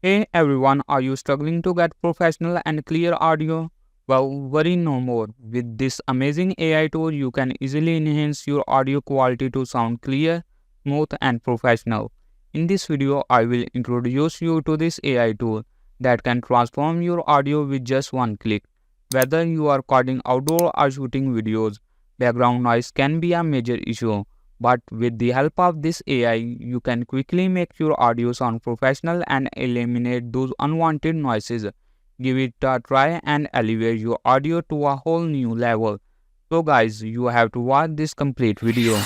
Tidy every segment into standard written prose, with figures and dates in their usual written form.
Hey everyone, are you struggling to get professional and clear audio? Well, worry no more. With this amazing AI tool, you can easily enhance your audio quality to sound clear, smooth, and professional. In this video, I will introduce you to this AI tool that can transform your audio with just one click. Whether you are recording outdoor or shooting videos, background noise can be a major issue. But with the help of this AI, you can quickly make your audio sound professional and eliminate those unwanted noises. Give it a try and elevate your audio to a whole new level. So guys, you have to watch this complete video.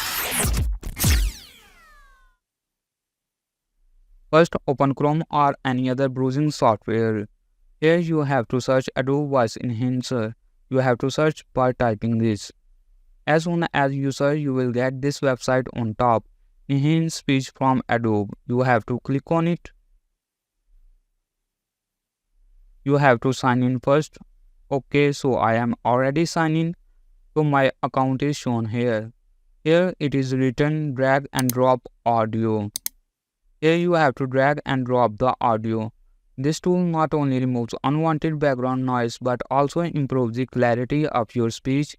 First, open Chrome or any other browsing software. Here you have to search Adobe Voice Enhancer. You have to search by typing this. As soon as you search, you will get this website on top. Enhance speech from Adobe. You have to click on it. You have to sign in first. Okay, so I am already signed in. So my account is shown here. Here it is written drag and drop audio. Here you have to drag and drop the audio. This tool not only removes unwanted background noise but also improves the clarity of your speech,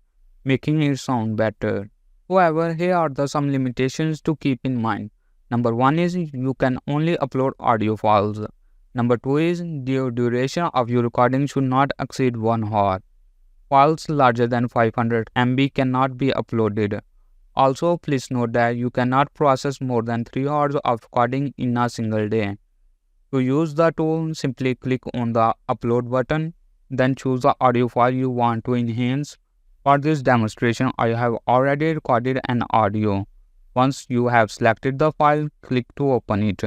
making it sound better. However, here are some limitations to keep in mind. Number 1 is you can only upload audio files. Number 2 is the duration of your recording should not exceed 1 hour. Files larger than 500 MB cannot be uploaded. Also, please note that you cannot process more than 3 hours of recording in a single day. To use the tool, simply click on the upload button, then choose the audio file you want to enhance. For this demonstration, I have already recorded an audio. Once you have selected the file, click to open it.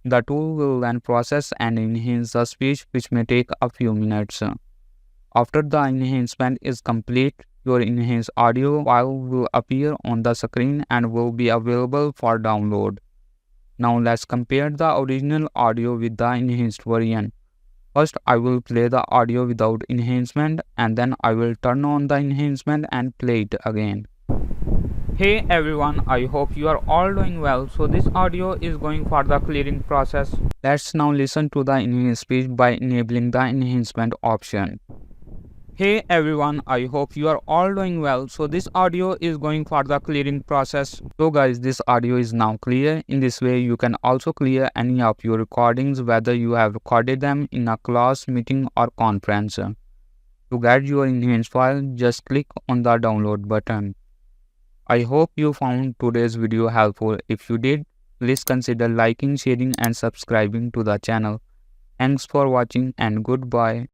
The tool will then process and enhance the speech, which may take a few minutes. After the enhancement is complete, your enhanced audio file will appear on the screen and will be available for download. Now let's compare the original audio with the enhanced version. First, I will play the audio without enhancement and then I will turn on the enhancement and play it again. Hey everyone, I hope you are all doing well. So this audio is going for the clearing process. Let's now listen to the enhanced speech by enabling the enhancement option. Hey everyone, I hope you are all doing well. So this audio is going for the clearing process. So guys, this audio is now clear. In this way, you can also clear any of your recordings whether you have recorded them in a class, meeting or conference. To get your enhanced file, just click on the download button. I hope you found today's video helpful. If you did, please consider liking, sharing and subscribing to the channel. Thanks for watching and goodbye.